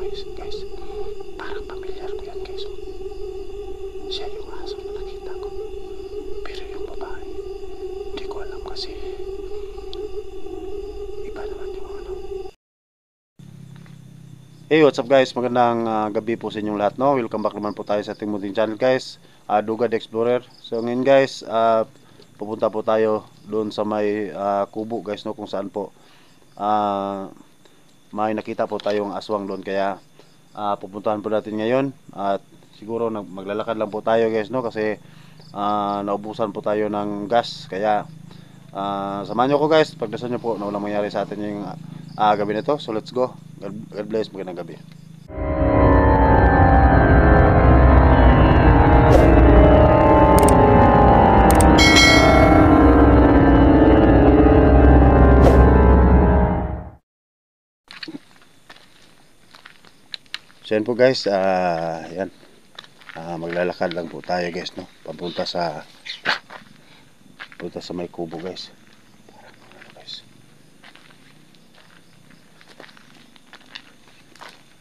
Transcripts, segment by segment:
guys. Parang pamilyar ko yan guys. Siya yung aso na nakita ko. Pero yung babae, hindi ko alam kasi iba naman yung ano. Hey, what's up guys? Magandang gabi po sa inyong lahat, no? Welcome back naman po tayo sa ating munting channel guys, Duga the Explorer. So ngayon guys, pupunta po tayo doon sa may kubo guys, no? Kung saan po may nakita po tayong aswang doon. Kaya pupuntahan po natin ngayon. At siguro maglalakad lang po tayo guys, no? Kasi naubusan po tayo ng gas. Kaya samahan nyo ko guys. Pagdasan nyo po na walang mangyari sa atin yung gabi na to. So let's go. God bless. Magandang gabi. So yan po guys, yan. Maglalakad lang po tayo guys, no? Punta sa may kubo guys.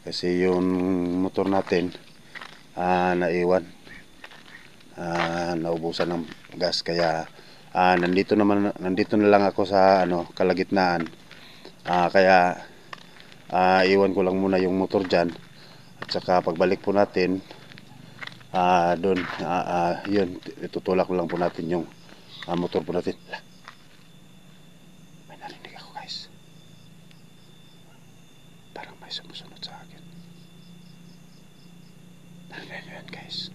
Kasi yung motor natin naiwan, naubusan ng gas. Kaya nandito na lang ako sa kalagitnaan. Kaya iwan ko lang muna yung motor dyan. At saka pagbalik po natin doon, yun, itutulak lang po natin yung motor po natin. May narinig ako guys, parang may sumusunod sa akin. Narinig nyo yan guys?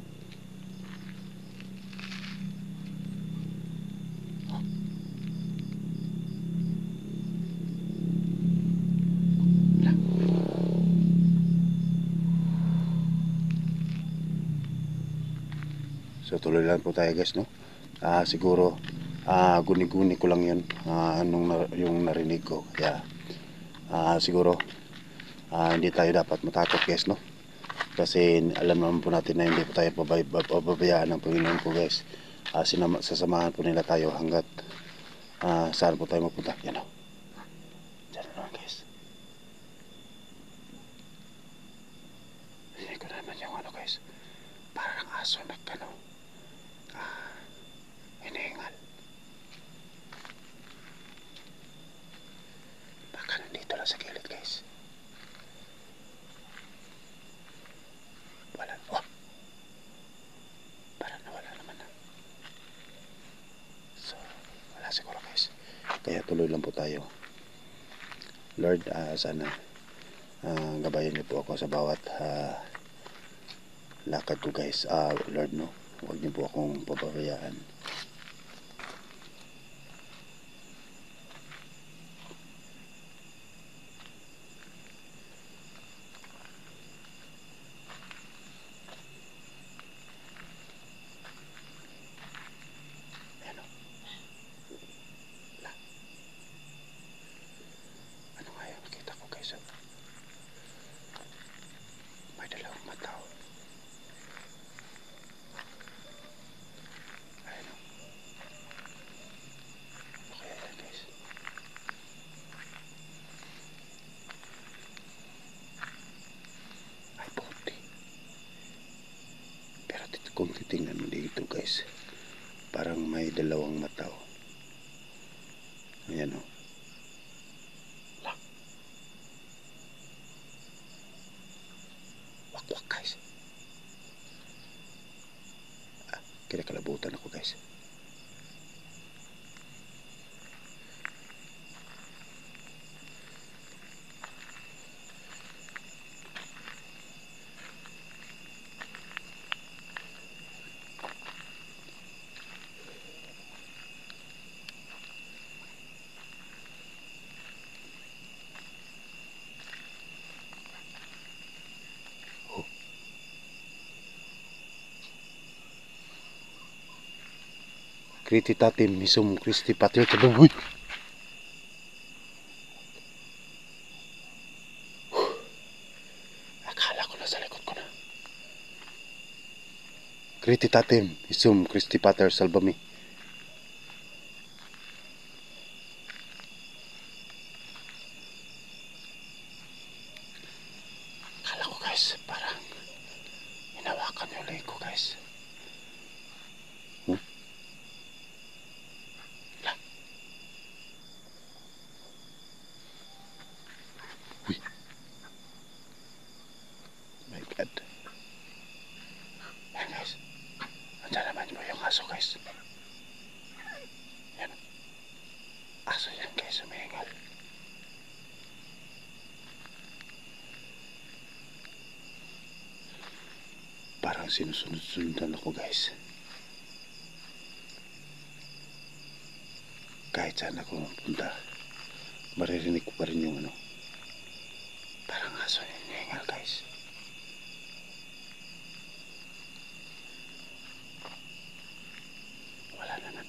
So tuloy lang po tayo guys, no? Siguro guni-guni ko lang yun, yung narinig ko. Kaya siguro hindi tayo dapat matakot guys, no? Kasi alam naman po natin na hindi po tayo pababayaan ng Panginoon po guys. Sasamahan po nila tayo hanggat saan po tayo mapunta. Yan o, dyan naman guys. Hindi ko naman yung guys, parang aso hinihingal. Baka nandito lang sa gilid guys. Wala. Oh, parang nawala naman na. So wala siguro guys. Kaya tuloy lang po tayo. Lord, sana gabayan niyo po ako sa bawat lakad ko guys. Lord, no, huwag niyo po akong pababayaan. Ano nga yung nakita ko guys? May dalawang mata. Ayun o. Ano kaya yan guys? Ay puti. Pero kung titingnan mo dito guys, parang may dalawang mata. Ayan o. Wak guys. Kinakalabutan ako guys. Krititatim misum Christi Pater Tabubuy. Akala ko na sa likod ko na. Krititatim misum Christi Pater Salvami. Akala guys, parang hinawakan yung leg ko guys. La. Uy. My God. Yan guys. Andiyan naman mo yung aso guys. Yan. Aso yan guys, umihingal. Parang sinusunod-sundan ako guys. Kahit saan ako punta, maririnig ko pa rin yung parang aso hinihingal guys. Wala naman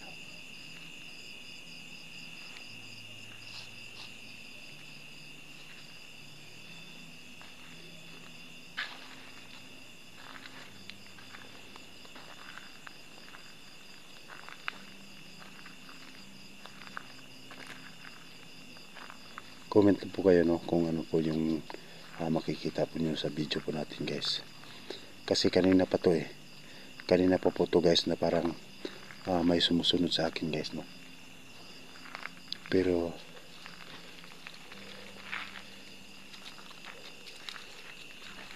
Comment lang po kayo kung ano po yung makikita po nyo sa video po natin guys. Kasi kanina pa to kanina pa po to guys na parang may sumusunod sa akin guys pero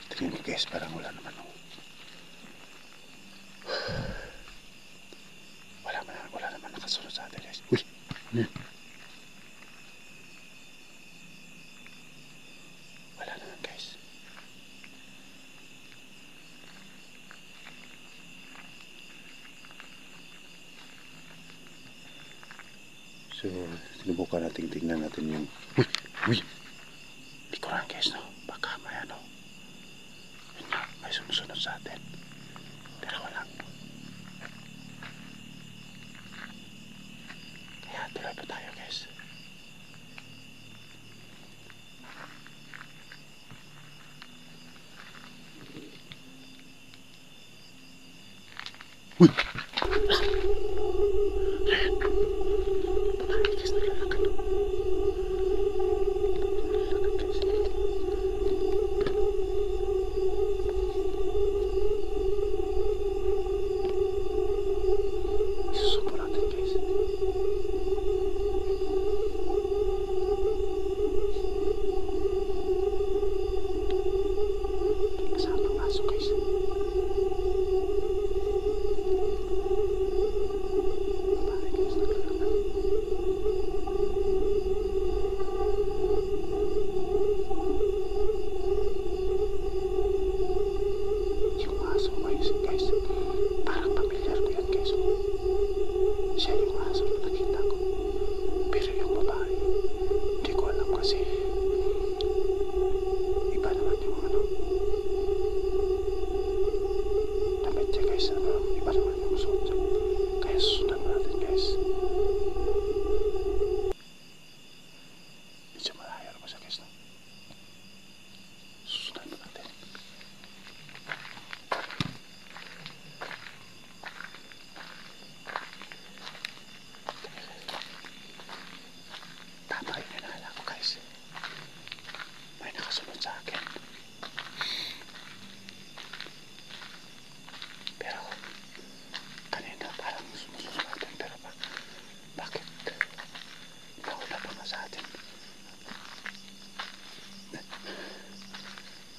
tingnan ko guys, parang wala naman wala naman nakasunod sa atin guys. Uy, ano yan? Wala naman guys. So, sinubukan natin, tingnan natin yung uy, likuran guys baka may yun nga, may sumusunod sa atin pero wala. Kaya tuloy pa tayo guys. Uy!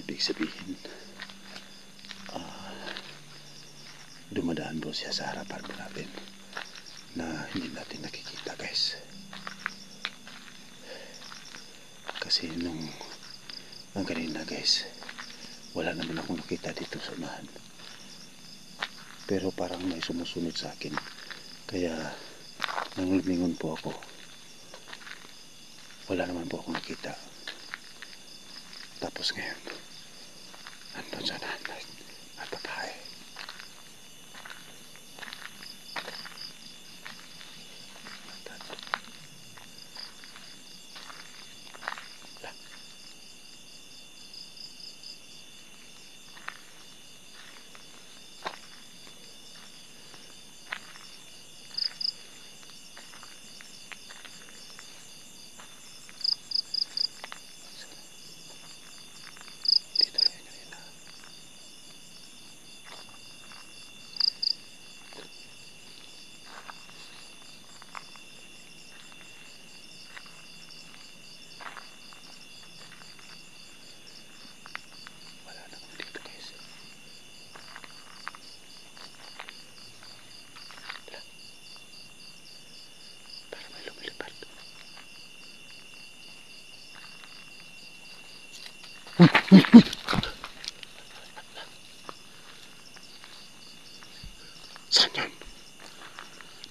Ibig sabihin dumadaan po siya sa harapan po natin na hindi natin nakikita guys. Kasi ang kanina guys, wala naman akong nakita dito sa unahan, pero parang may sumusunod sa akin, kaya nang lumingon po ako, wala naman po akong nakita. Tapos ngayon andun sa nanay at babae. Dito lang yun kanina. Saan yun?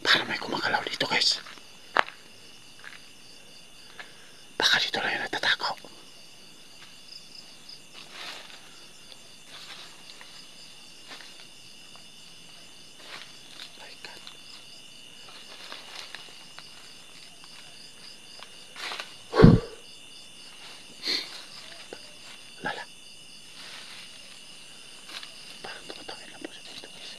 Para may kumagalaw dito guys. Baka dito na yun natatako. My God. Lala. Parang tumatawin lang po siya dito guys.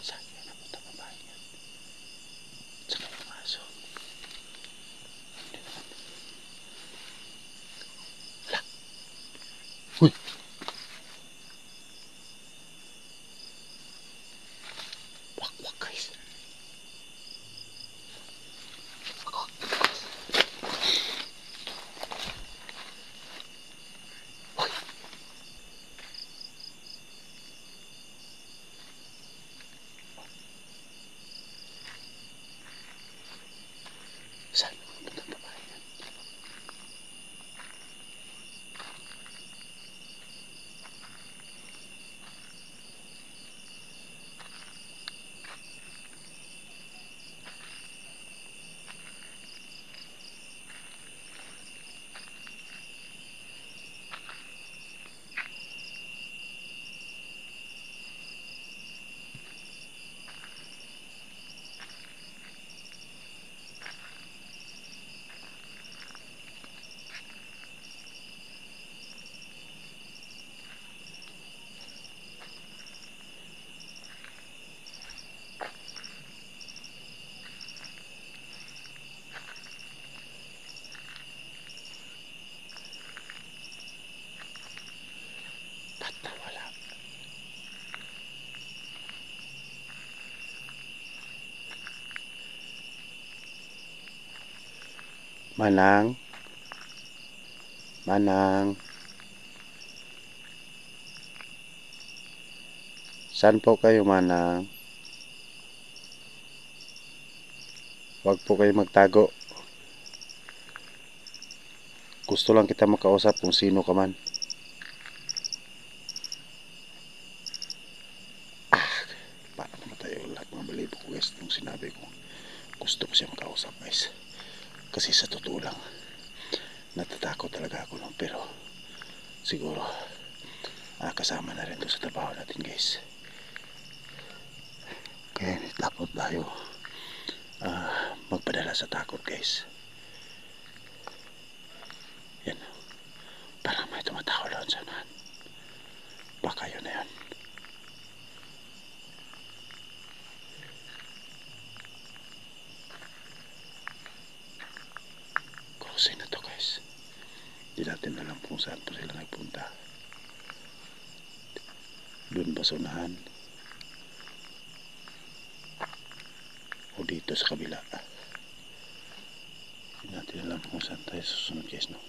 Saan yun napunta ang bahay niya? Saan yung aso? Hindi naman. Hala. Uy. Wak wak guys. Uy. Saan napunta ang babae niya? Ba't nawala? Manang. Manang. Saan po kayo, Manang? Huwag po kayo magtago. Gusto lang kita makausap kung sino ka man. Para namatay yung lahat mga balibo ko guys nung sinabi ko. Gusto ko siya makausap guys. Kasi sa totoo lang, natatakot talaga ako nun. Pero siguro, kasama na rin to sa trabaho natin guys. Kaya dapat tayo magpadala sa takot guys. Yan. Parang may tumatawa doon sa unahan. Baka yun na yun. Crossing na to guys. Hindi natin alam kung saan pa sila nagpunta. Doon ba sa unahan? O dito sa kabila? Hindi natin alam kung saan tayo susunod guys no.